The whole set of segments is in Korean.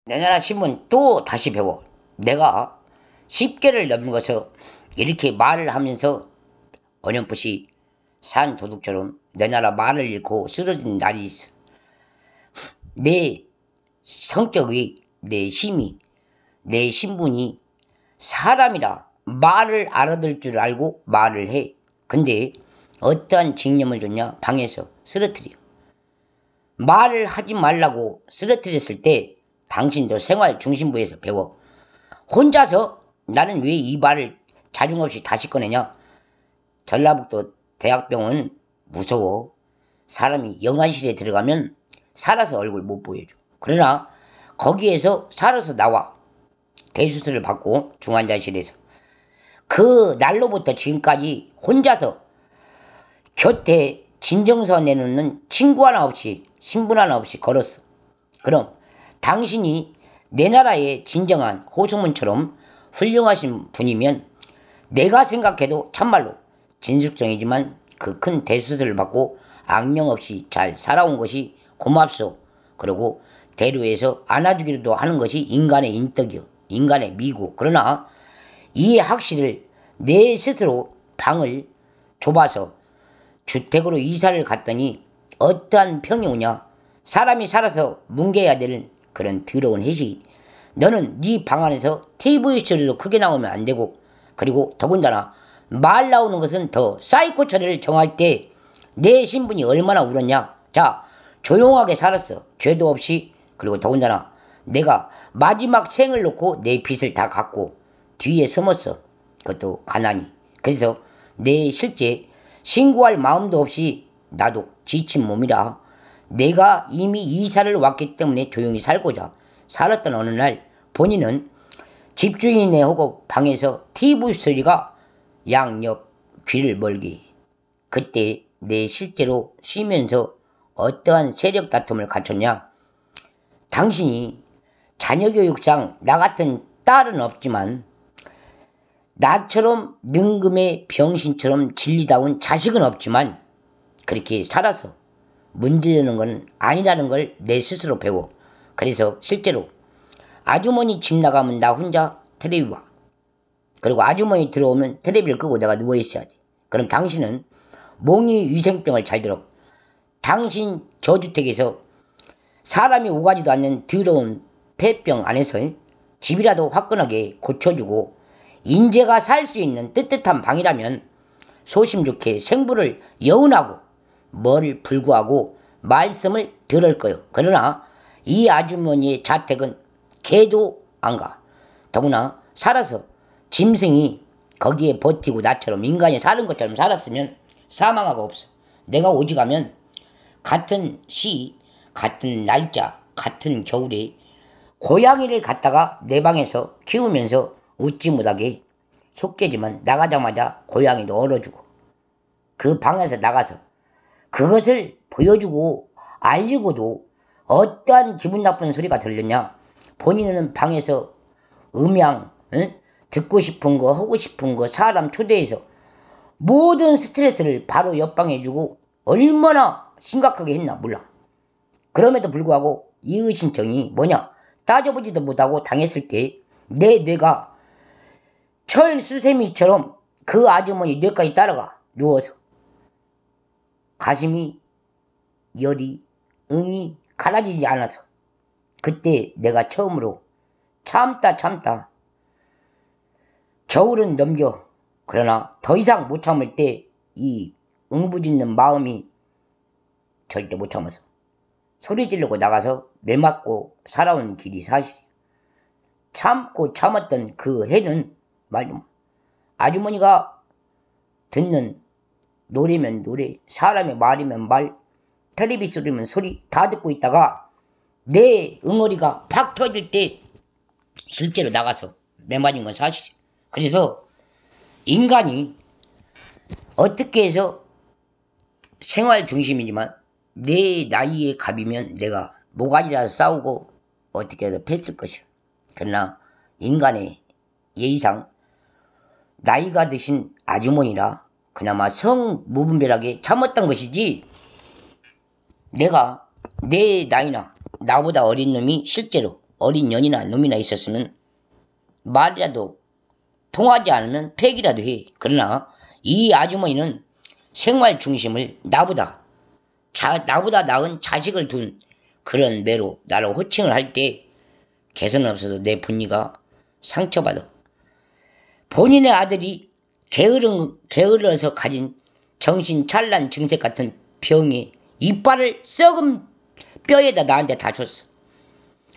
내 나라 신문 또 다시 배워. 내가 10개를 넘겨서 이렇게 말을 하면서 어렴풋이 산 도둑처럼 내 나라 말을 잃고 쓰러진 날이 있어. 내 성격이, 내 힘이, 내 신분이 사람이라 말을 알아들 줄 알고 말을 해. 근데 어떠한 징념을 줬냐? 방에서 쓰러뜨려. 말을 하지 말라고 쓰러뜨렸을 때 당신도 생활중심부에서 배워. 혼자서 나는 왜 이 말을 자중없이 다시 꺼내냐? 전라북도 대학병원 무서워. 사람이 영안실에 들어가면 살아서 얼굴 못 보여줘. 그러나 거기에서 살아서 나와. 대수술을 받고 중환자실에서. 그 날로부터 지금까지 혼자서 곁에 진정서 내놓는 친구 하나 없이, 신분 하나 없이 걸었어. 그럼 당신이 내 나라의 진정한 호수문처럼 훌륭하신 분이면 내가 생각해도 참말로 진숙성이지만 그 큰 대수술을 받고 악령 없이 잘 살아온 것이 고맙소. 그리고 대로에서 안아주기로도 하는 것이 인간의 인덕이요, 인간의 미고. 그러나 이 학실을 내 스스로 방을 좁아서 주택으로 이사를 갔더니 어떠한 평이 오냐? 사람이 살아서 뭉개야 되는 그런 더러운 해시. 너는 네 방 안에서 TV 소리도 크게 나오면 안 되고, 그리고 더군다나 말 나오는 것은 더 사이코 처리를 정할 때 내 신분이 얼마나 울었냐? 자, 조용하게 살았어. 죄도 없이. 그리고 더군다나 내가 마지막 생을 놓고 내 빚을 다 갚고 뒤에 숨었어. 그것도 가난히. 그래서 내 실제 신고할 마음도 없이 나도 지친 몸이라 내가 이미 이사를 왔기 때문에 조용히 살고자 살았던 어느 날 본인은 집주인의 호고 방에서 TV 소리가 양옆 귀를 멀게. 그때 내 실제로 쉬면서 어떠한 세력 다툼을 갖췄냐? 당신이 자녀교육상 나 같은 딸은 없지만 나처럼 능금의 병신처럼 진리다운 자식은 없지만 그렇게 살아서 문제되는 건 아니라는 걸 내 스스로 배워. 그래서 실제로 아주머니 집 나가면 나 혼자 텔레비 봐. 그리고 아주머니 들어오면 텔레비를 끄고 내가 누워있어야 돼. 그럼 당신은 몽이 위생병을 잘 들어. 당신 저주택에서 사람이 오가지도 않는 더러운 폐병 안에서 집이라도 화끈하게 고쳐주고 인재가 살 수 있는 뜨뜻한 방이라면 소심 좋게 생부를 여운하고 뭘 불구하고 말씀을 들을 거요. 그러나 이 아주머니의 자택은 개도 안 가. 더구나 살아서 짐승이 거기에 버티고 나처럼 인간이 사는 것처럼 살았으면 사망하고 없어. 내가 오직하면 같은 시, 같은 날짜, 같은 겨울에 고양이를 갖다가 내 방에서 키우면서 웃지 못하게 속죄지만 나가자마자 고양이도 얼어주고 그 방에서 나가서 그것을 보여주고 알리고도 어떠한 기분 나쁜 소리가 들렸냐? 본인은 방에서 음양, 듣고 싶은 거, 하고 싶은 거, 사람 초대해서 모든 스트레스를 바로 옆방에 주고 얼마나 심각하게 했나 몰라. 그럼에도 불구하고 이의 신청이 뭐냐? 따져보지도 못하고 당했을 때 내 뇌가 철수세미처럼 그 아주머니 뇌까지 따라가 누워서 가슴이 열이 응이 가라지지 않아서 그때 내가 처음으로 참다 겨울은 넘겨. 그러나 더 이상 못 참을 때 이 응부짖는 마음이 절대 못 참아서 소리 지르고 나가서 매 맞고 살아온 길이 사실이야. 참고 참았던 그 해는 말도 마. 아주머니가 듣는 노래면 노래, 사람의 말이면 말, 텔레비 소리면 소리 다 듣고 있다가 내 응어리가 팍 터질 때 실제로 나가서 매 맞은 건 사실이야. 그래서 인간이 어떻게 해서 생활 중심이지만 내 나이에 갑이면 내가 모가지라서 싸우고 어떻게 해서 팼을 것이야. 그러나 인간의 예의상 나이가 드신 아주머니라 그나마 성무분별하게 참았던 것이지 내가 내 나이나 나보다 어린 놈이 실제로 어린 년이나 놈이나 있었으면 말이라도 통하지 않으면 폐기라도 해. 그러나 이 아주머니는 생활 중심을 나보다 낳은 자식을 둔 그런 매로 나를 호칭을 할 때 개선 없어서 내 분위가 상처받아. 본인의 아들이 게을러서 가진 정신 찬란 증색 같은 병에 이빨을 썩은 뼈에다 나한테 다 줬어.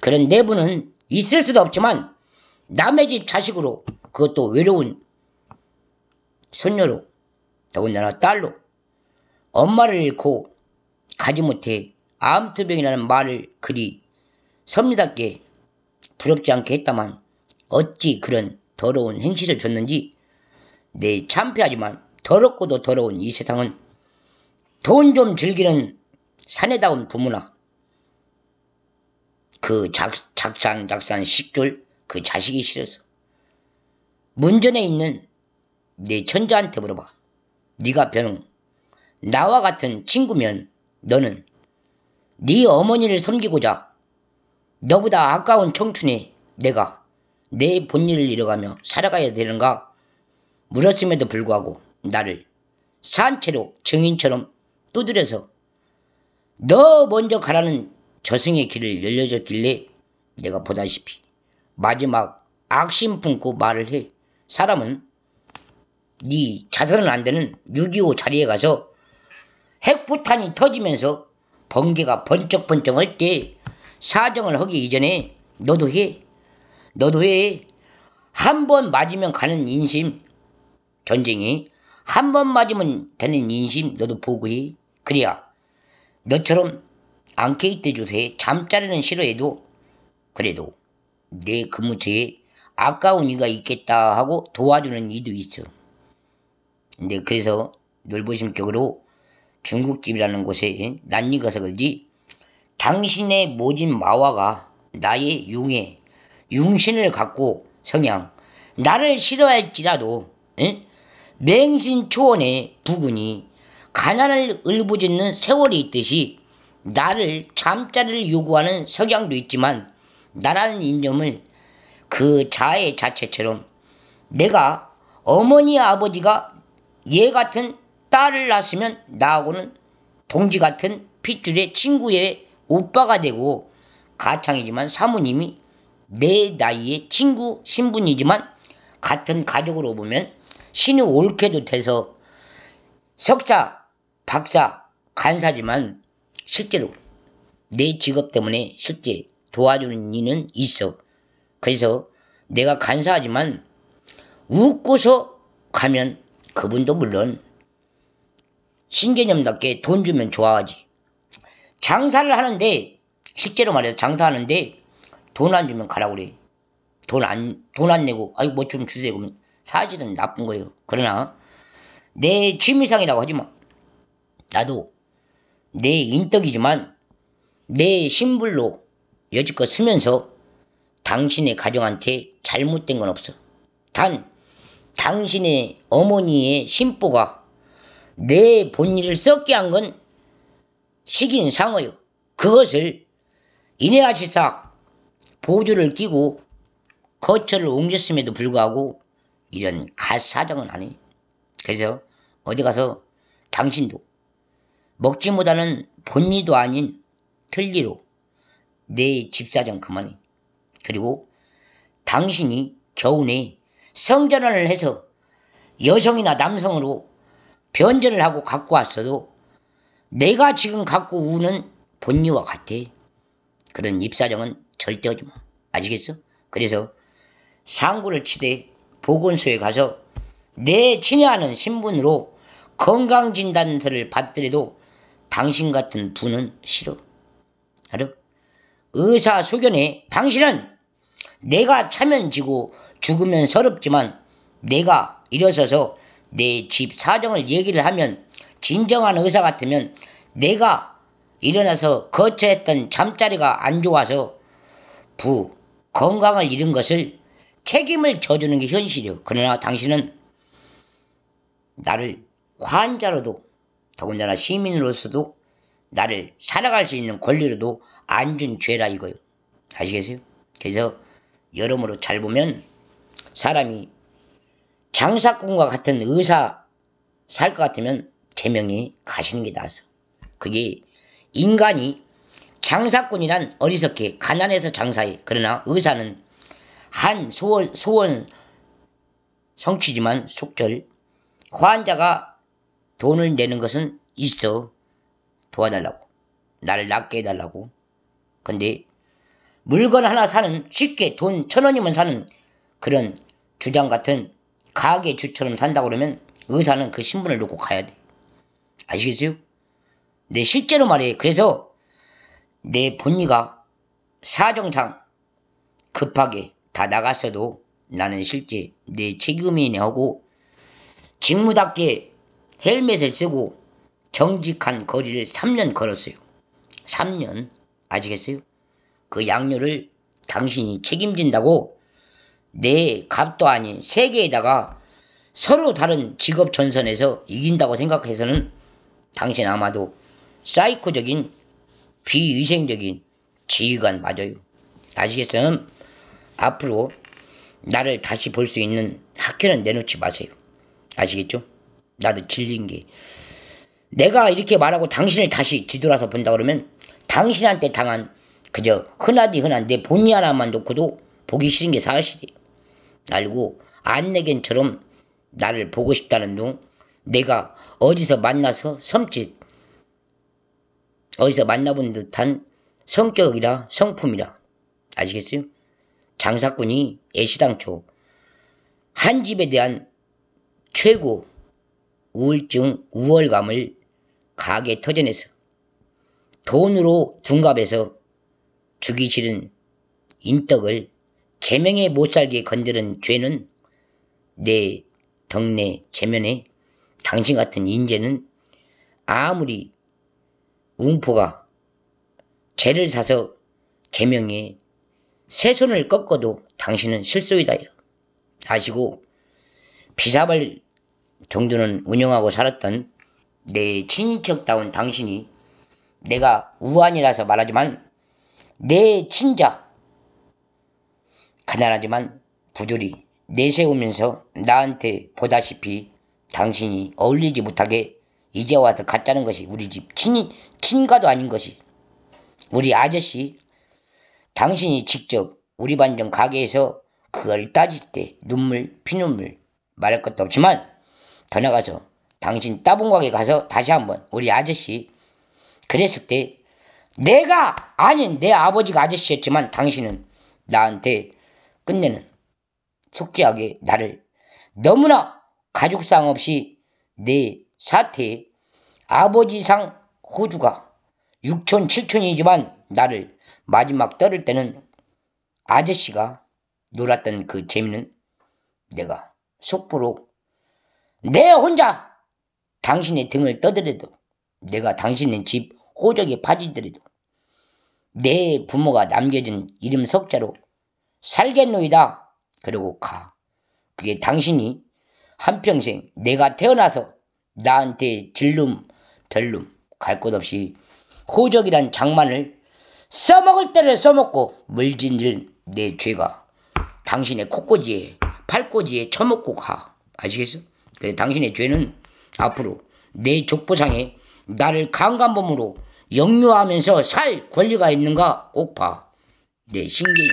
그런 내부는 있을 수도 없지만 남의 집 자식으로, 그것도 외로운 손녀로, 더군다나 딸로 엄마를 잃고 가지 못해 암투병이라는 말을 그리 섭리답게 부럽지 않게 했다만 어찌 그런 더러운 행실을 줬는지 내 참패하지만 더럽고도 더러운 이 세상은 돈 좀 즐기는 사내다운 부모나 그 작산 식졸 그 자식이 싫어서 문전에 있는 내 천자한테 물어봐. 네가 병 나와 같은 친구면 너는 네 어머니를 섬기고자 너보다 아까운 청춘에 내가 내 본일을 잃어가며 살아가야 되는가 물었음에도 불구하고 나를 산채로 증인처럼 두드려서 너 먼저 가라는 저승의 길을 열려줬길래 내가 보다시피 마지막 악심 품고 말을 해. 사람은 네 자선은 안 되는 6.25 자리에 가서 핵폭탄이 터지면서 번개가 번쩍번쩍 할 때 사정을 하기 이전에 너도 해. 한 번 맞으면 가는 인심, 전쟁이 한 번 맞으면 되는 인심 너도 보고 해. 그래야 너처럼 앙케이트 조세에 잠자리는 싫어해도 그래도 내 근무처에 아까운 이가 있겠다 하고 도와주는 이도 있어. 근데 그래서 놀부심격으로 중국집이라는 곳에 낯익어서 그런지 당신의 모진 마화가 나의 융신을 갖고 성향 나를 싫어할지라도 맹신초원의 부군이 가난을 울부짖는 세월이 있듯이 나를 잠자리를 요구하는 석양도 있지만 나라는 이념을 그 자해 자체처럼 내가 어머니 아버지가 얘 같은 딸을 낳았으면 나하고는 동지 같은 핏줄의 친구의 오빠가 되고 가창이지만 사모님이 내 나이의 친구 신분이지만 같은 가족으로 보면 신이 옳게도 돼서 석사, 박사, 간사지만 실제로 내 직업 때문에 실제 도와주는 이는 있어. 그래서 내가 간사하지만 웃고서 가면 그분도 물론 신개념답게 돈 주면 좋아하지. 장사를 하는데 실제로 말해서 장사하는데 돈 안 주면 가라고 그래. 돈 안 내고 아이고 뭐 좀 주세요 그러면 사실은 나쁜 거예요. 그러나 내 취미상이라고 하지만 나도 내 인덕이지만 내 신불로 여지껏 쓰면서 당신의 가정한테 잘못된 건 없어. 단 당신의 어머니의 신보가 내 본일을 썩게 한 건 식인상어요. 그것을 인해하시사 보조를 끼고 거처를 옮겼음에도 불구하고 이런 갓사정은 안 해. 그래서 어디 가서 당신도 먹지 못하는 본리도 아닌 틀리로 내 집사정 그만해. 그리고 당신이 겨우내 성전환을 해서 여성이나 남성으로 변전을 하고 갖고 왔어도 내가 지금 갖고 우는 본리와 같아. 그런 입사정은 절대 하지 마. 아시겠어? 그래서 상구를 치되 보건소에 가서 내 친애하는 신분으로 건강진단서를 받더라도 당신 같은 분은 싫어. 알아? 의사소견에 당신은 내가 차면 지고 죽으면 서럽지만 내가 일어서서 내 집 사정을 얘기를 하면 진정한 의사 같으면 내가 일어나서 거처했던 잠자리가 안 좋아서 건강을 잃은 것을 책임을 져주는 게 현실이요. 그러나 당신은 나를 환자로도 더군다나 시민으로서도 나를 살아갈 수 있는 권리로도 안 준 죄라 이거요. 아시겠어요? 그래서 여러모로 잘 보면 사람이 장사꾼과 같은 의사 살 것 같으면 제명에 가시는 게 나아서. 그게 인간이 장사꾼이란 어리석게 가난해서 장사해. 그러나 의사는 한 소원 성취지만 속절. 환자가 돈을 내는 것은 있어. 도와달라고. 나를 낫게 해달라고. 근데 물건 하나 사는, 쉽게 돈 1,000원이면 사는 그런 주장 같은 가게 주처럼 산다고 그러면 의사는 그 신분을 놓고 가야 돼. 아시겠어요? 내 실제로 말해. 그래서 내 본의가 사정상 급하게 다 나갔어도 나는 실제 내 책임이네 하고 직무답게 헬멧을 쓰고 정직한 거리를 3년 걸었어요. 3년. 아시겠어요? 그 양료를 당신이 책임진다고 내 값도 아닌 세계에다가 서로 다른 직업 전선에서 이긴다고 생각해서는 당신 아마도 사이코적인 비위생적인 지휘관 맞아요. 아시겠어요? 앞으로 나를 다시 볼 수 있는 학교는 내놓지 마세요. 아시겠죠? 나도 질린 게 내가 이렇게 말하고 당신을 다시 뒤돌아서 본다 그러면 당신한테 당한 그저 흔하디 흔한 내 본의 하나만 놓고도 보기 싫은 게 사실이에요. 알고 안내견처럼 나를 보고 싶다는 둥 내가 어디서 만나서 섬짓 어디서 만나본 듯한 성격이라 성품이라. 아시겠어요? 장사꾼이 애시당초 한 집에 대한 최고 우울증 우월감을 가게 터져내서 돈으로 둔갑해서 주기 싫은 인덕을 제명에 못살게 건드린 죄는 내 덕내 제면에 당신 같은 인재는 아무리 웅포가 죄를 사서 계명에 새 손을 꺾어도 당신은 실소이다요. 아시고 비사발 정도는 운영하고 살았던 내 친인척다운 당신이 내가 우환이라서 말하지만 내 친자 가난하지만 부조리 내세우면서 나한테 보다시피 당신이 어울리지 못하게 이제 와서 갖자는 것이 우리 집 친가도 아닌 것이 우리 아저씨 당신이 직접 우리 반정 가게에서 그걸 따질 때 눈물 피눈물 말할 것도 없지만 더 나가서 당신 따봉 가게 가서 다시 한번 우리 아저씨 그랬을 때 내가 아닌 내 아버지가 아저씨였지만 당신은 나한테 끝내는 속죄하게 나를 너무나 가족상 없이 내 사태에 아버지상 호주가 6촌 7촌이지만 나를 마지막 떨을 때는 아저씨가 놀았던 그 재미는 내가 속보로 내 혼자 당신의 등을 떠들어도 내가 당신의 집 호적에 빠지더라도 내 부모가 남겨준 이름 석자로 살겠노이다. 그러고 가. 그게 당신이 한평생 내가 태어나서 나한테 질름 별름 갈 곳 없이 호적이란 장만을 써먹을 때를 써먹고 물진들 내 죄가 당신의 콧꽂이에 팔꽂이에 쳐먹고 가. 아시겠어? 그래 당신의 죄는 앞으로 내 족보상에 나를 강간범으로 역류하면서 살 권리가 있는가 꼭 봐. 내 신개념